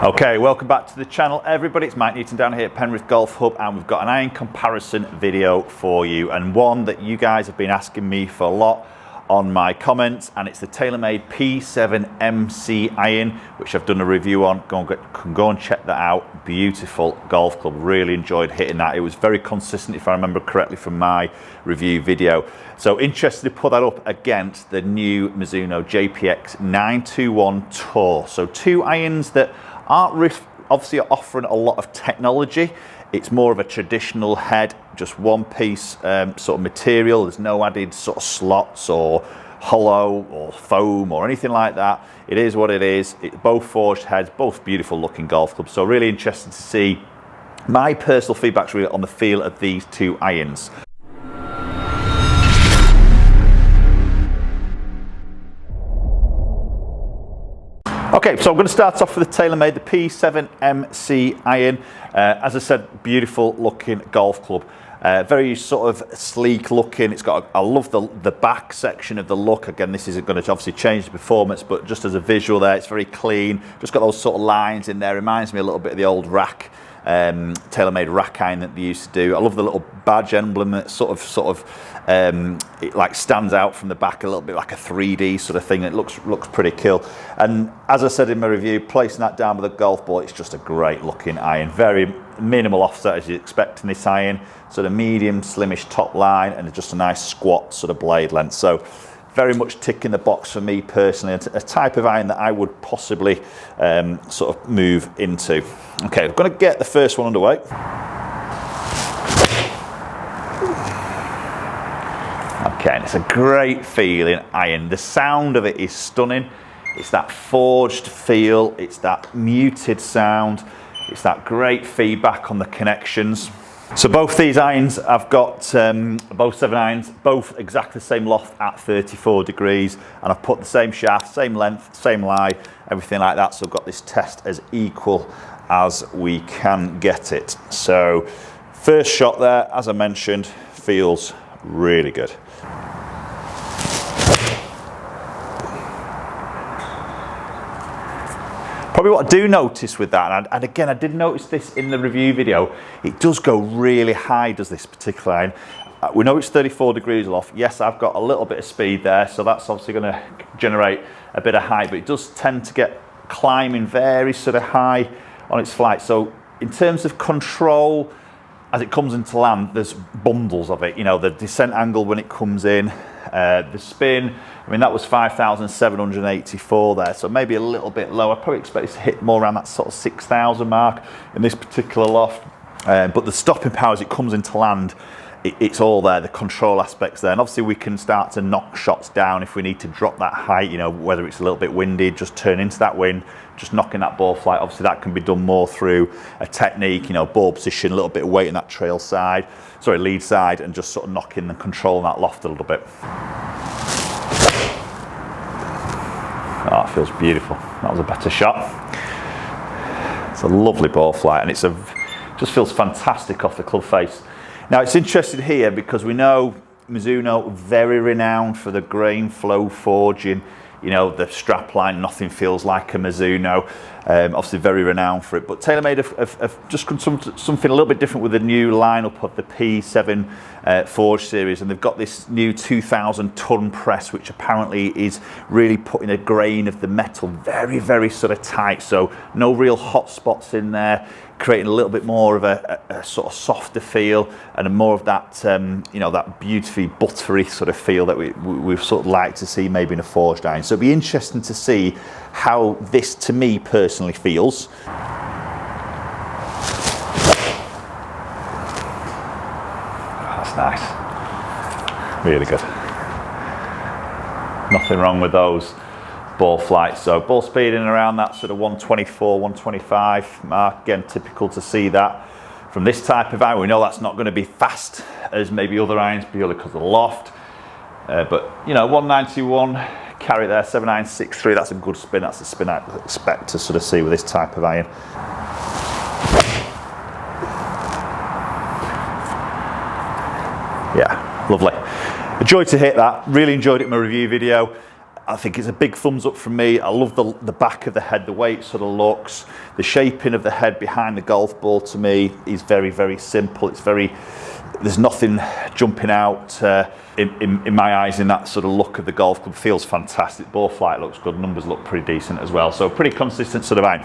Okay, welcome back to the channel everybody. It's Mike Newton down here at Penrith Golf Hub, and we've got an iron comparison video for you, and one that you guys have been asking me for a lot on my comments, and it's the TaylorMade P7MC Iron, which I've done a review on. Go and check that out. Beautiful golf club, really enjoyed hitting that. It was very consistent, if I remember correctly from my review video. So interested to put that up against the new Mizuno JPX921 Tour. So two irons that aren't obviously offering a lot of technology. It's more of a traditional head, just one piece sort of material. There's no added sort of slots or hollow or foam or anything like that. It is what it is. It's both forged heads, both beautiful looking golf clubs. So really interested to see my personal feedback's really on the feel of these two irons. Okay, so I'm going to start off with the TaylorMade, the P7MC Iron. As I said, beautiful looking golf club. Very sort of sleek looking. It's got, I love the back section of the look. Again, this isn't going to obviously change the performance, but just as a visual there, it's very clean. Just got those sort of lines in there. Reminds me a little bit of the old rack, TaylorMade rack iron that they used to do. I love the little badge emblem that it like stands out from the back a little bit like a 3D sort of thing. It looks pretty cool. And as I said in my review, placing that down with a golf ball, it's just a great looking iron. Very minimal offset as you'd expect in this iron. Sort of medium, slimish top line, and just a nice squat sort of blade length. So very much ticking the box for me personally, a type of iron that I would possibly sort of move into. Okay, I'm going to get the first one underway. Okay, and it's a great feeling iron. The sound of it is stunning. It's that forged feel, it's that muted sound, it's that great feedback on the connections. So both these irons, I've got both 7 irons, both exactly the same loft at 34 degrees, and I've put the same shaft, same length, same lie, everything like that. So I've got this test as equal as we can get it. So first shot there, as I mentioned, feels really good. Probably what I do notice with that, and again I did notice this in the review video, it does go really high, does this particular iron. We know it's 34 degrees aloft. Yes, I've got a little bit of speed there, so that's obviously going to generate a bit of height, but it does tend to get climbing very sort of high on its flight. So in terms of control, as it comes into land, there's bundles of it. You know, the descent angle when it comes in, the spin, I mean, that was 5,784 there, so maybe a little bit low. I probably expect it to hit more around that sort of 6,000 mark in this particular loft. But the stopping power as it comes into land, it's all there, the control aspects there. And obviously we can start to knock shots down if we need to drop that height, you know, whether it's a little bit windy, just turn into that wind, just knocking that ball flight. Obviously that can be done more through a technique, you know, ball position, a little bit of weight in that lead side, and just sort of knocking and controlling that loft a little bit. Oh, it feels beautiful. That was a better shot. It's a lovely ball flight, and just feels fantastic off the club face. Now it's interesting here because we know Mizuno, very renowned for the grain flow forging. You know, the strap line, nothing feels like a Mizuno. Obviously very renowned for it, but TaylorMade have just done something a little bit different with the new lineup of the P7 Forge series, and they've got this new 2,000 ton press, which apparently is really putting a grain of the metal very, very sort of tight, so no real hot spots in there, creating a little bit more of a sort of softer feel, and more of that you know, that beautifully buttery sort of feel that we've sort of like to see maybe in a forged iron. So it'll be interesting to see how this, to me personally, feels. That's nice, really good. Nothing wrong with those ball flights. So ball speed in around that sort of 124, 125 mark. Again, typical to see that from this type of iron. We know that's not going to be fast as maybe other irons purely because of the loft. But you know, 191 carry there, 7963. That's a good spin. That's the spin I expect to sort of see with this type of iron. Yeah, lovely. A joy to hit that. Really enjoyed it in my review video. I think it's a big thumbs up from me. I love the back of the head, the way it sort of looks. The shaping of the head behind the golf ball to me is very, very simple. It's very, there's nothing jumping out in my eyes in that sort of look of the golf club. Feels fantastic. Ball flight looks good. Numbers look pretty decent as well. So pretty consistent sort of iron.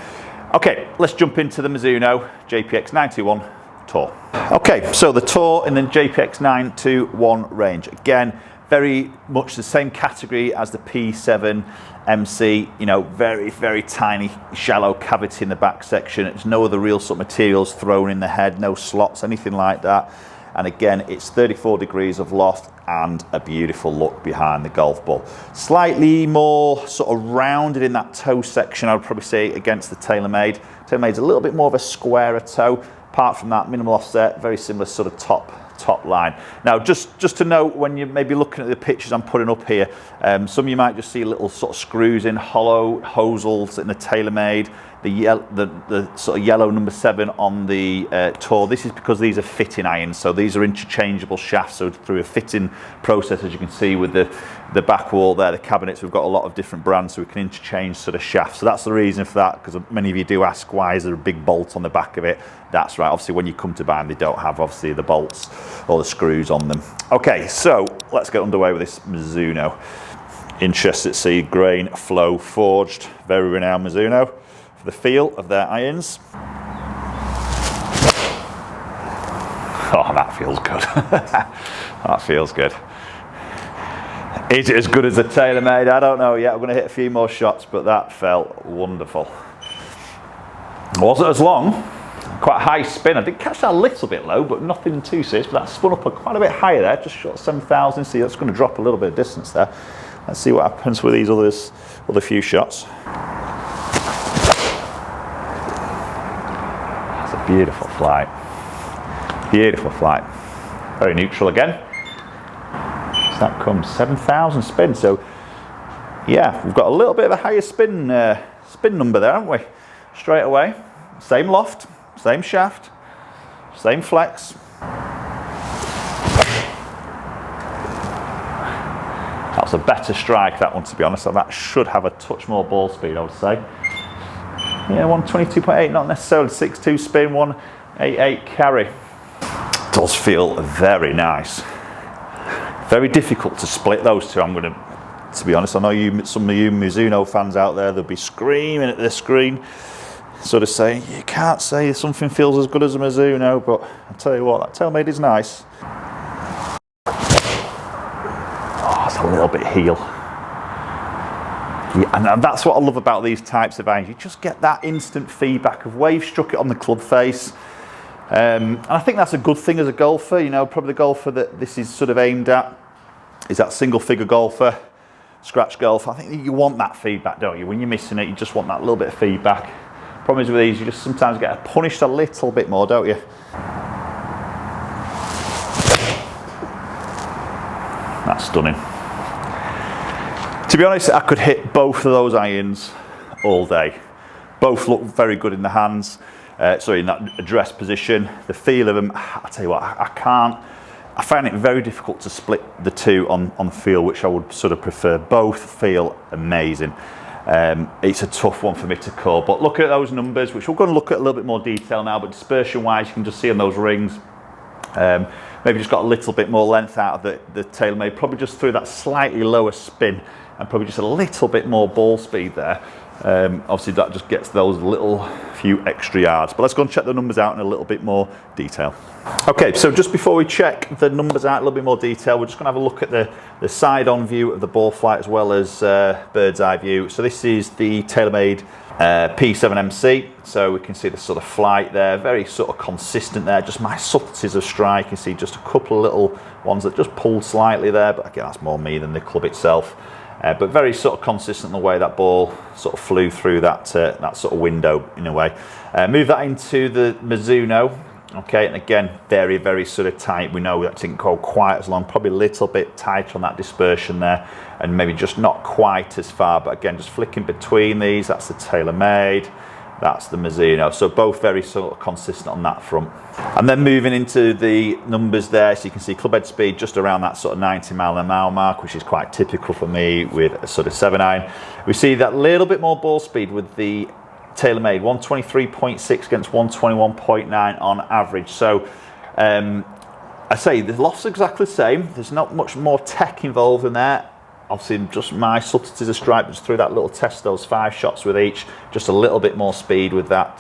Okay, let's jump into the Mizuno JPX921 Tour. Okay, so the Tour in the JPX921 range. Again, very much the same category as the P7MC, you know, very, very tiny, shallow cavity in the back section. There's no other real sort of materials thrown in the head, no slots, anything like that. And again, it's 34 degrees of loft and a beautiful look behind the golf ball. Slightly more sort of rounded in that toe section, I would probably say, against the TaylorMade. TaylorMade's a little bit more of a squarer toe. Apart from that, minimal offset, very similar sort of top line. Now, just to note, when you may be looking at the pictures I'm putting up here, some of you might just see little sort of screws in, hollow hosels in the TaylorMade, the sort of yellow number 7 on the Tour. This is because these are fitting irons, so these are interchangeable shafts. So through a fitting process, as you can see with the back wall there, the cabinets, we've got a lot of different brands, so we can interchange sort of shafts. So that's the reason for that, because many of you do ask, why is there a big bolt on the back of it? That's right, obviously when you come to buy them, they don't have obviously the bolts or the screws on them. Okay, so let's get underway with this Mizuno. Interested to see grain flow forged, very renowned Mizuno for the feel of their irons. Oh, that feels good. That feels good. Is it as good as the TaylorMade? I don't know yet. I'm going to hit a few more shots, but that felt wonderful. It wasn't as long. Quite a high spin. I did catch that a little bit low, but nothing too serious. But that spun up quite a bit higher there, just short of 7,000. See, that's going to drop a little bit of distance there. Let's see what happens with these other few shots. That's a beautiful flight. Beautiful flight. Very neutral again. So that comes 7,000 spin. So yeah, we've got a little bit of a higher spin number there, haven't we? Straight away. Same loft. Same shaft, same flex. That's a better strike, that one, to be honest. So that should have a touch more ball speed, I would say. Yeah, 122.8, not necessarily 6.2 spin, 188 carry. Does feel very nice. Very difficult to split those two. I'm going to be honest, I know some of you Mizuno fans out there, they'll be screaming at the screen, sort of saying, you can't say something feels as good as a Mizuno, but I'll tell you what, that TaylorMade is nice. Oh, it's a little bit heel. Yeah, and that's what I love about these types of irons. You just get that instant feedback of where you've struck it on the club face. And I think that's a good thing as a golfer. You know, probably the golfer that this is sort of aimed at is that single figure golfer, scratch golf. I think you want that feedback, don't you? When you're missing it, you just want that little bit of feedback. Problem is with these, you just sometimes get punished a little bit more, don't you? That's stunning. To be honest, I could hit both of those irons all day. Both look very good in the hands. Sorry, in that address position. The feel of them, I tell you what, I find it very difficult to split the two on feel, which I would sort of prefer. Both feel amazing. It's a tough one for me to call, but look at those numbers, which we're going to look at a little bit more detail now, but dispersion wise, you can just see on those rings, maybe just got a little bit more length out of the TaylorMade, probably just through that slightly lower spin and probably just a little bit more ball speed there. Obviously that just gets those little few extra yards, but let's go and check the numbers out in a little bit more detail. Okay, so just before we check the numbers out in a little bit more detail, we're just going to have a look at the side-on view of the ball flight as well as bird's eye view. So this is the TaylorMade P7MC, so we can see the sort of flight there, very sort of consistent there, just my subtleties of strike. You can see just a couple of little ones that just pulled slightly there, but again that's more me than the club itself. But very sort of consistent in the way that ball sort of flew through that sort of window in a way. Move that into the Mizuno, okay, and again very, very sort of tight. We know that didn't go quite as long, probably a little bit tight on that dispersion there, and maybe just not quite as far, but again just flicking between these, that's the TaylorMade. that's the Mizuno. So both very sort of consistent on that front. And then moving into the numbers there, so you can see club head speed just around that sort of 90 mile an hour mark, which is quite typical for me with a sort of 7 iron. We see that little bit more ball speed with the TaylorMade, 123.6 against 121.9 on average. So I say the loft's exactly the same. There's not much more tech involved in there. Obviously, just my subtleties of stripe, just through that little test, those 5 shots with each, just a little bit more speed with that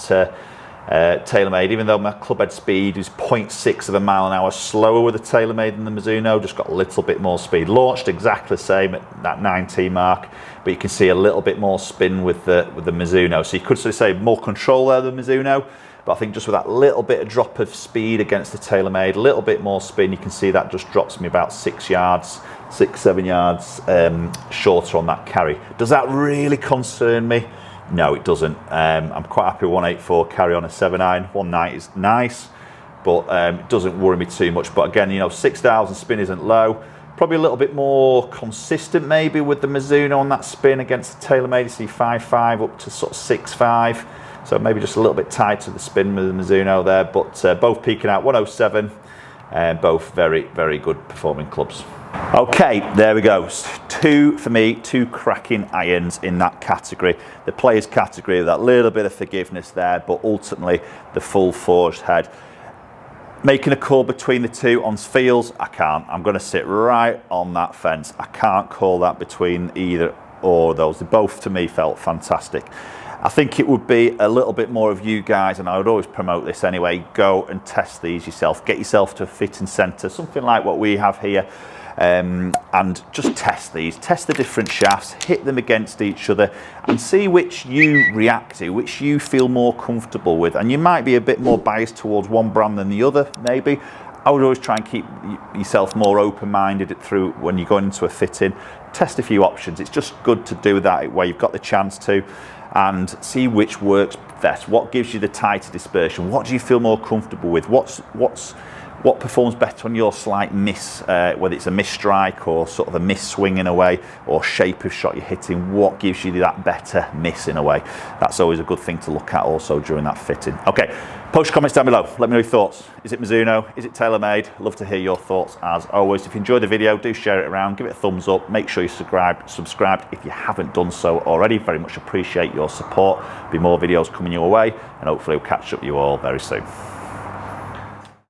TaylorMade, even though my club head speed is 0.6 of a mile an hour slower with the TaylorMade than the Mizuno, just got a little bit more speed. Launched exactly the same at that 9T mark, but you can see a little bit more spin with the Mizuno. So you could sort of say more control there than the Mizuno, but I think just with that little bit of drop of speed against the TaylorMade, a little bit more spin, you can see that just drops me about 6 yards, 6-7 yards shorter on that carry. Does that really concern me? No, it doesn't. I'm quite happy with 184 carry on a 7 iron. 190 is nice, but it doesn't worry me too much. But again, you know, 6,000 spin isn't low. Probably a little bit more consistent maybe with the Mizuno on that spin against the TaylorMade. You see 5.5 up to sort of 6.5. So maybe just a little bit tighter the spin with the Mizuno there, but both peaking out 107, and both very, very good performing clubs. Okay, there we go. For me, two cracking irons in that category. The players category with that little bit of forgiveness there, but ultimately the full forged head. Making a call between the two on feels, I can't. I'm going to sit right on that fence. I can't call that between either or those. They both to me felt fantastic. I think it would be a little bit more of you guys, and I would always promote this anyway, go and test these yourself. Get yourself to a fitting centre, something like what we have here, and just test these. Test the different shafts, hit them against each other, and see which you react to, which you feel more comfortable with. And you might be a bit more biased towards one brand than the other, maybe. I would always try and keep yourself more open-minded through when you're going into a fitting. Test a few options. It's just good to do that where you've got the chance to, and see which works best. What gives you the tighter dispersion? What do you feel more comfortable with? What performs better on your slight miss, whether it's a miss strike or sort of a miss swing in a way, or shape of shot you're hitting? What gives you that better miss in a way? That's always a good thing to look at also during that fitting. Okay, post your comments down below. Let me know your thoughts. Is it Mizuno? Is it TaylorMade? Love to hear your thoughts as always. If you enjoyed the video, do share it around, give it a thumbs up. Make sure you subscribe if you haven't done so already. Very much appreciate your support. There'll be more videos coming your way, and hopefully we'll catch up with you all very soon.